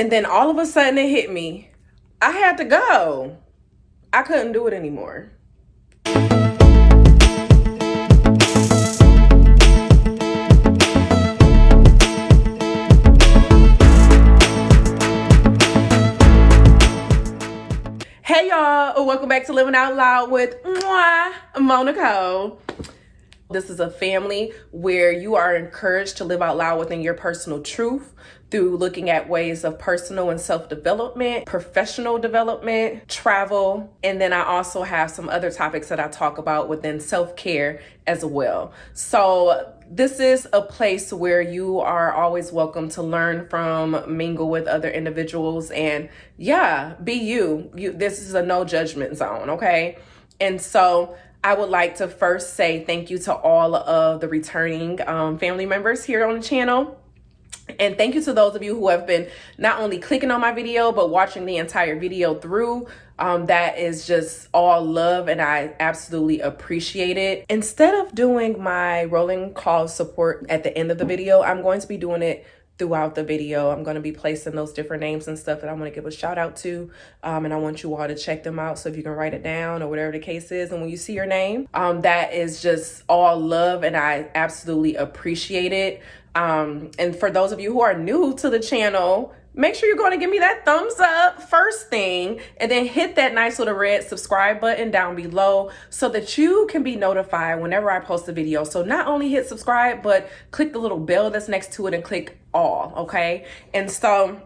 And then all of a sudden it hit me. I had to go. I couldn't do it anymore. Hey y'all, welcome back to Living Out Loud with Moe Nicole. This is a family where you are encouraged to live out loud within your personal truth through looking at ways of personal and self-development, professional development, travel, and then I also have some other topics that I talk about within self-care as well. So this is a place where you are always welcome to learn from, mingle with other individuals, and be you. This is a no judgment zone, okay? And so I would like to first say thank you to all of the returning family members here on the channel. And thank you to those of you who have been not only clicking on my video, but watching the entire video through. That is just all love and I absolutely appreciate it. Instead of doing my rolling call support at the end of the video, I'm going to be doing it throughout the video. I'm going to be placing those different names and stuff that I want to give a shout out to. And I want you all to check them out. So if you can write it down or whatever the case is. And when you see your name, that is just all love and I absolutely appreciate it. And for those of you who are new to the channel, make sure you're going to give me that thumbs up first thing and then hit that nice little red subscribe button down below so that you can be notified whenever I post a video. So not only hit subscribe, but click the little bell that's next to it and click all, okay? And so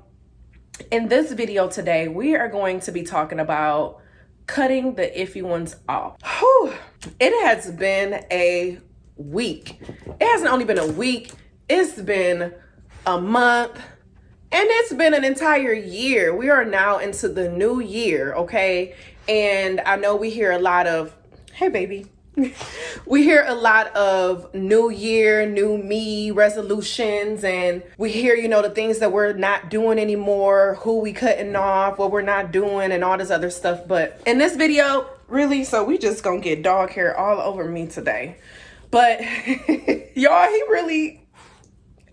in this video today, we are going to be talking about cutting the iffy ones off. Whew. It has been a week. It hasn't only been a week. It's been a month and it's been an entire year. We are now into the new year, okay? And I know we hear a lot of, hey baby, we hear a lot of new year, new me resolutions, and we hear, the things that we're not doing anymore, who we cutting off, what we're not doing, and all this other stuff. But in this video, really, so we just gonna get dog hair all over me today. But y'all,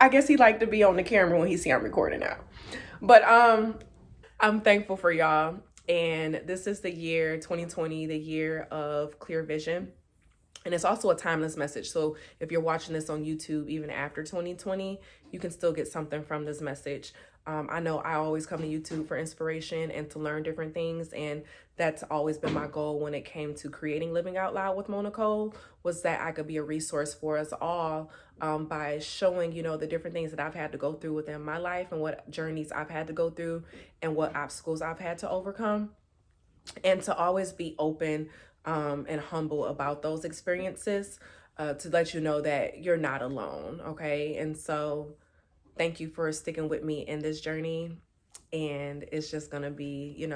I guess he liked to be on the camera when he see I'm recording now. But I'm thankful for y'all. And this is the year 2020, the year of clear vision. And it's also a timeless message. So if you're watching this on YouTube, even after 2020, you can still get something from this message. I know I always come to YouTube for inspiration and to learn different things. And that's always been my goal when it came to creating Living Out Loud with Moe Nicole, was that I could be a resource for us all by showing, the different things that I've had to go through within my life and what journeys I've had to go through and what obstacles I've had to overcome. And to always be open and humble about those experiences to let you know that you're not alone, okay? And so thank you for sticking with me in this journey. And it's just gonna be,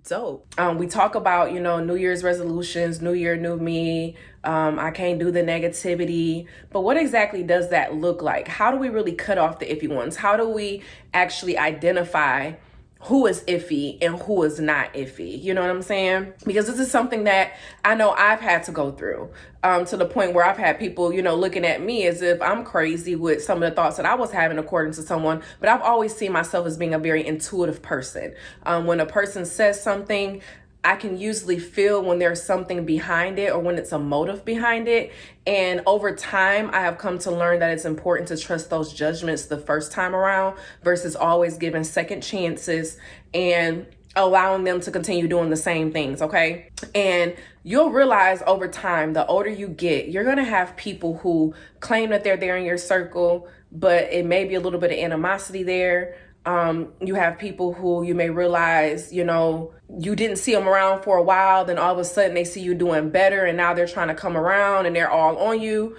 dope. We talk about, New Year's resolutions, New Year, new me. I can't do the negativity. But what exactly does that look like? How do we really cut off the iffy ones? How do we actually identify who is iffy and who is not iffy? You know what I'm saying? Because this is something that I know I've had to go through to the point where I've had people, looking at me as if I'm crazy with some of the thoughts that I was having according to someone. But I've always seen myself as being a very intuitive person. When a person says something, I can usually feel when there's something behind it or when it's a motive behind it. And over time, I have come to learn that it's important to trust those judgments the first time around versus always giving second chances and allowing them to continue doing the same things, okay? And you'll realize over time, the older you get, you're gonna have people who claim that they're there in your circle, but it may be a little bit of animosity there. You have people who you may realize, you didn't see them around for a while, then all of a sudden they see you doing better and now they're trying to come around and they're all on you.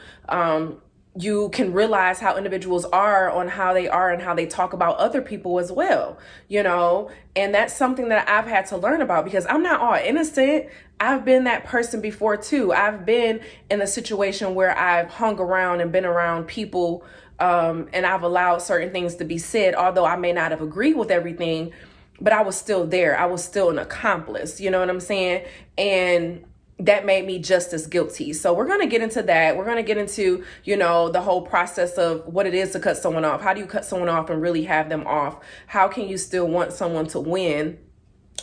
You can realize how individuals are on how they are and how they talk about other people as well, and that's something that I've had to learn about because I'm not all innocent. I've been that person before too. I've been in a situation where I've hung around and been around people and I've allowed certain things to be said, although I may not have agreed with everything, but I was still there. I was still an accomplice, you know what I'm saying? And that made me just as guilty. So we're going to get into that. We're going to get into, the whole process of what it is to cut someone off. How do you cut someone off and really have them off? How can you still want someone to win,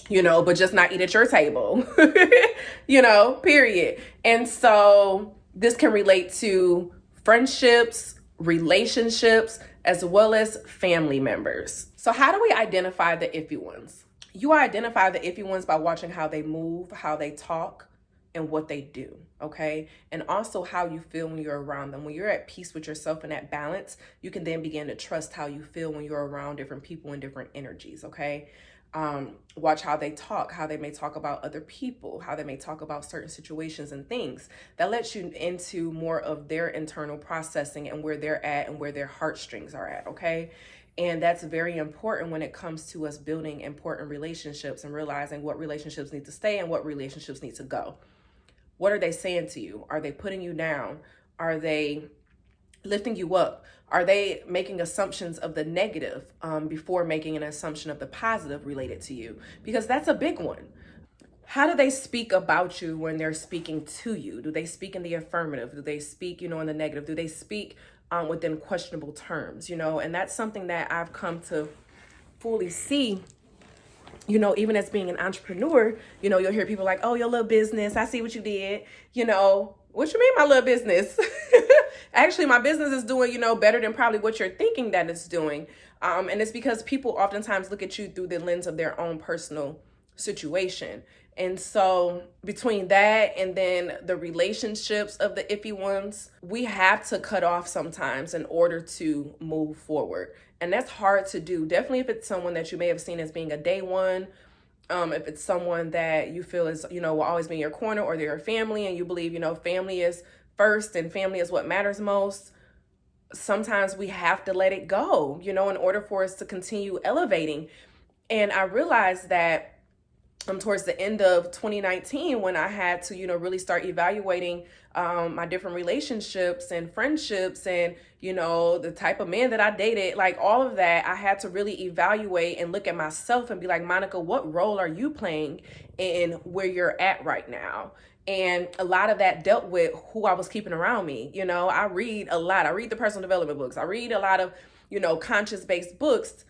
but just not eat at your table, period. And so this can relate to friendships, relationships, as well as family members. So how do we identify the iffy ones? You identify the iffy ones by watching how they move, how they talk, and what they do, okay? And also how you feel when you're around them. When you're at peace with yourself and at balance, you can then begin to trust how you feel when you're around different people and different energies, okay? Watch how they talk, how they may talk about other people, how they may talk about certain situations and things. That lets you into more of their internal processing and where they're at and where their heartstrings are at, okay? And that's very important when it comes to us building important relationships and realizing what relationships need to stay and what relationships need to go. What are they saying to you? Are they putting you down? Are they lifting you up? Are they making assumptions of the negative before making an assumption of the positive related to you? Because that's a big one. How do they speak about you when they're speaking to you? Do they speak in the affirmative? Do they speak, in the negative? Do they speak within questionable terms? And that's something that I've come to fully see. Even as being an entrepreneur, you'll hear people like, oh, your little business, I see what you did. What you mean my little business? Actually, my business is doing, better than probably what you're thinking that it's doing. And it's because people oftentimes look at you through the lens of their own personal situation. And so between that and then the relationships of the iffy ones, we have to cut off sometimes in order to move forward. And that's hard to do. Definitely if it's someone that you may have seen as being a day one, if it's someone that you feel is, will always be in your corner, or they're your family and you believe, family is first and family is what matters most. Sometimes we have to let it go, in order for us to continue elevating. And I realized that towards the end of 2019, when I had to, really start evaluating my different relationships and friendships and, the type of man that I dated, like all of that, I had to really evaluate and look at myself and be like, Monica, what role are you playing in where you're at right now? And a lot of that dealt with who I was keeping around me. I read a lot. I read the personal development books. I read a lot of, conscious-based books,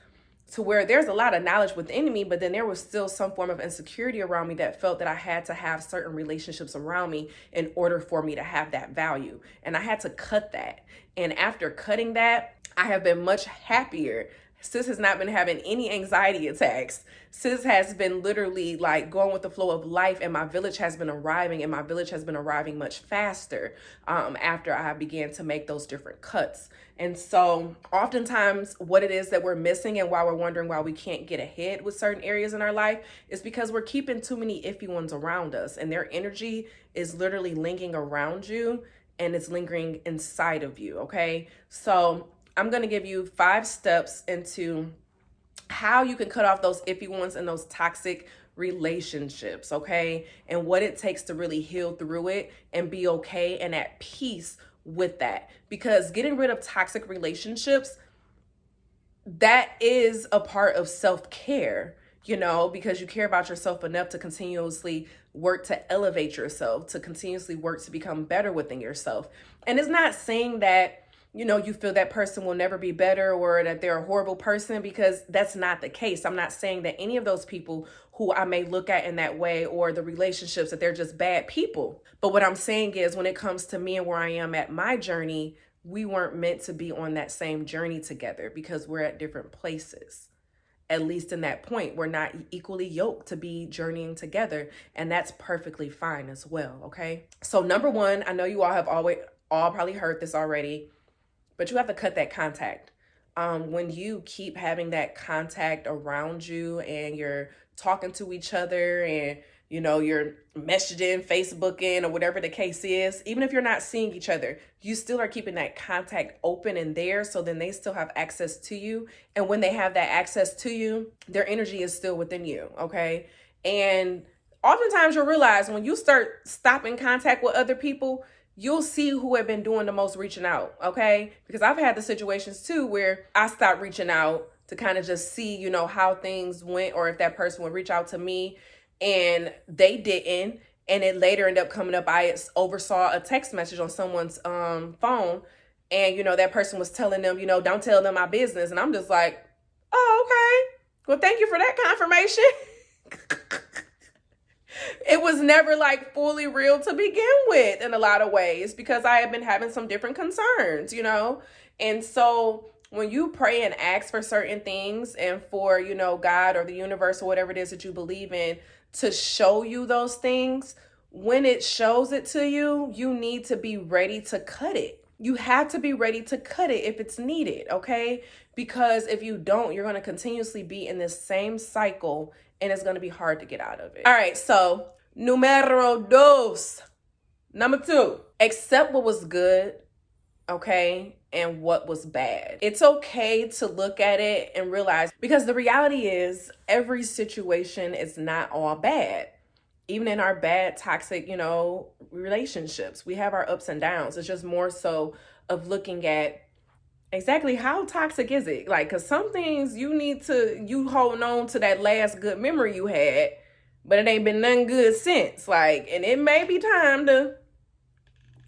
to where there's a lot of knowledge within me, but then there was still some form of insecurity around me that felt that I had to have certain relationships around me in order for me to have that value. And I had to cut that. And after cutting that, I have been much happier. Sis has not been having any anxiety attacks. Sis has been literally like going with the flow of life, and my village has been arriving, and my village has been arriving much faster after I began to make those different cuts. And so oftentimes what it is that we're missing and why we're wondering why we can't get ahead with certain areas in our life is because we're keeping too many iffy ones around us, and their energy is literally lingering around you and it's lingering inside of you. Okay. So I'm going to give you 5 steps into how you can cut off those iffy ones and those toxic relationships, okay? And what it takes to really heal through it and be okay and at peace with that. Because getting rid of toxic relationships, that is a part of self-care, because you care about yourself enough to continuously work to elevate yourself, to continuously work to become better within yourself. And it's not saying that you feel that person will never be better or that they're a horrible person, because that's not the case. I'm not saying that any of those people who I may look at in that way, or the relationships, that they're just bad people. But what I'm saying is, when it comes to me and where I am at my journey, we weren't meant to be on that same journey together because we're at different places. At least in that point, we're not equally yoked to be journeying together. And that's perfectly fine as well. Okay. So number 1, I know you all have all probably heard this already, but you have to cut that contact. When you keep having that contact around you and you're talking to each other and, you're messaging, Facebooking, or whatever the case is, even if you're not seeing each other, you still are keeping that contact open and there. So then they still have access to you. And when they have that access to you, their energy is still within you. Okay. And oftentimes you'll realize when you start stopping contact with other people, you'll see who have been doing the most reaching out, okay? Because I've had the situations too where I stopped reaching out to kind of just see, how things went, or if that person would reach out to me and they didn't. And it later ended up coming up. I oversaw a text message on someone's phone. And, you know, that person was telling them, you know, don't tell them my business. And I'm just like, oh, okay. Well, thank you for that confirmation. It was never like fully real to begin with in a lot of ways because I had been having some different concerns, you know? And so when you pray and ask for certain things and for, you know, God or the universe or whatever it is that you believe in to show you those things, when it shows it to you, you need to be ready to cut it. You have to be ready to cut it if it's needed, okay? Because if you don't, you're going to continuously be in this same cycle and it's going to be hard to get out of it. All right, so numero dos. Number 2, accept what was good, okay, and what was bad. It's okay to look at it and realize, because the reality is every situation is not all bad. Even in our bad, toxic, you know, relationships, we have our ups and downs. It's just more so of looking at exactly how toxic is it? Like, because some things you holding on to that last good memory you had, but it ain't been nothing good since. Like, and it may be time to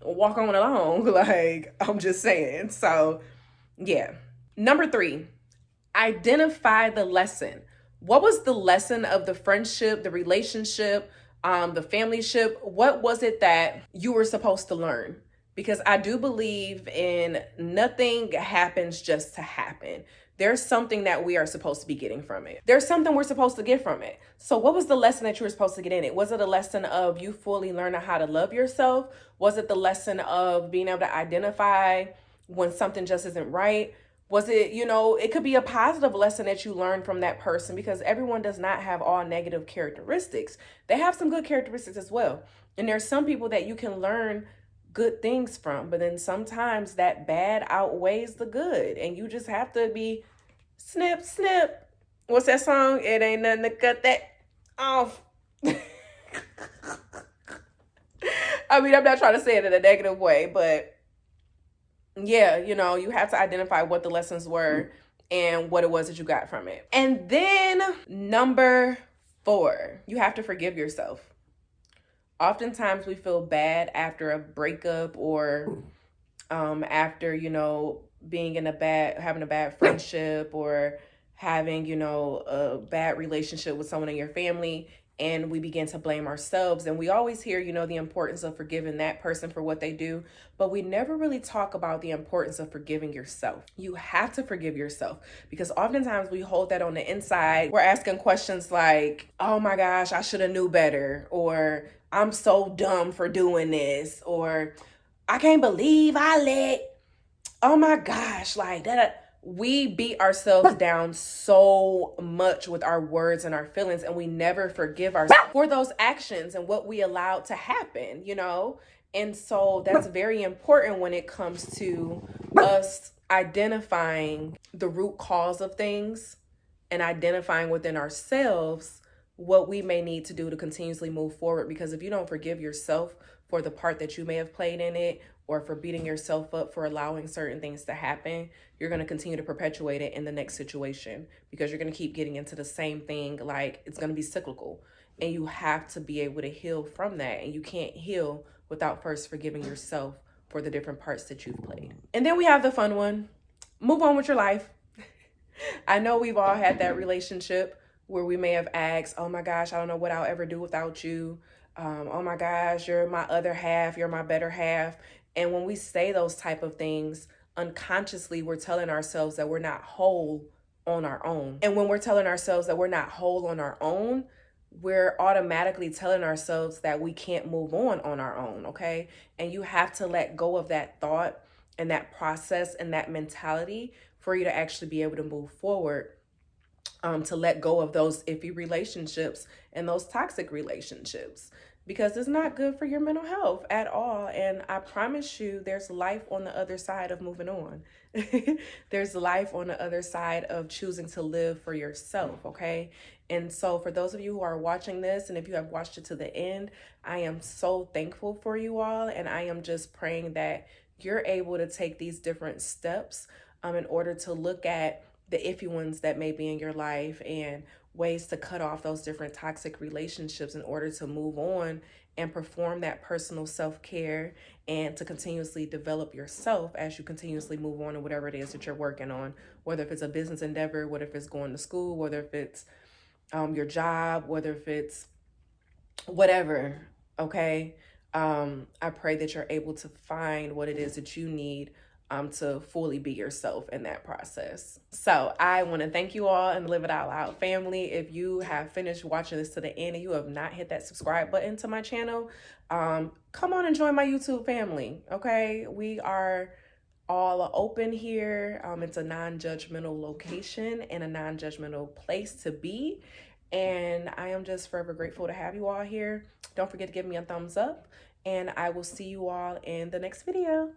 walk on along. Like, I'm just saying. So, yeah. Number 3, identify the lesson. What was the lesson of the friendship, the relationship, the familyship? What was it that you were supposed to learn? Because I do believe in nothing happens just to happen. There's something that we are supposed to be getting from it. There's something we're supposed to get from it. So what was the lesson that you were supposed to get in it? Was it a lesson of you fully learning how to love yourself? Was it the lesson of being able to identify when something just isn't right? Was it, you know, it could be a positive lesson that you learned from that person, because everyone does not have all negative characteristics. They have some good characteristics as well. And there's some people that you can learn good things from, but then sometimes that bad outweighs the good, and you just have to be snip, snip. What's that song? It ain't nothing to cut that off. I mean, I'm not trying to say it in a negative way, but yeah, you know, you have to identify what the lessons were and what it was that you got from it. And then number 4, you have to forgive yourself. Oftentimes we feel bad after a breakup or after, you know, being in having a bad friendship or having, you know, a bad relationship with someone in your family, and we begin to blame ourselves. And we always hear, you know, the importance of forgiving that person for what they do, but we never really talk about the importance of forgiving yourself. You have to forgive yourself, because oftentimes we hold that on the inside. We're asking questions like, oh my gosh, I should have knew better, or I'm so dumb for doing this, or I can't believe oh my gosh, like that. We beat ourselves down so much with our words and our feelings, and we never forgive ourselves for those actions and what we allowed to happen, you know? And so that's very important when it comes to us identifying the root cause of things and identifying within ourselves what we may need to do to continuously move forward. Because if you don't forgive yourself for the part that you may have played in it, or for beating yourself up for allowing certain things to happen, you're going to continue to perpetuate it in the next situation, because you're going to keep getting into the same thing. Like, it's going to be cyclical, and you have to be able to heal from that. And you can't heal without first forgiving yourself for the different parts that you've played. And then we have the fun one: move on with your life. I know we've all had that relationship where we may have asked, oh my gosh, I don't know what I'll ever do without you. Oh my gosh, you're my other half, you're my better half. And when we say those type of things, unconsciously, we're telling ourselves that we're not whole on our own. And when we're telling ourselves that we're not whole on our own, we're automatically telling ourselves that we can't move on our own, okay? And you have to let go of that thought and that process and that mentality for you to actually be able to move forward, to let go of those iffy relationships and those toxic relationships, because it's not good for your mental health at all. And I promise you, there's life on the other side of moving on. There's life on the other side of choosing to live for yourself, okay? And so for those of you who are watching this, and if you have watched it to the end, I am so thankful for you all. And I am just praying that you're able to take these different steps in order to look at the iffy ones that may be in your life, and ways to cut off those different toxic relationships in order to move on and perform that personal self-care, and to continuously develop yourself as you continuously move on in whatever it is that you're working on, whether if it's a business endeavor, whether if it's going to school, whether if it's your job, whether if it's whatever. Okay. I pray that you're able to find what it is that you need to fully be yourself in that process. So I want to thank you all and Live It Out Loud family. If you have finished watching this to the end and you have not hit that subscribe button to my channel, come on and join my YouTube family. Okay. We are all open here. It's a non-judgmental location and a non-judgmental place to be. And I am just forever grateful to have you all here. Don't forget to give me a thumbs up, and I will see you all in the next video.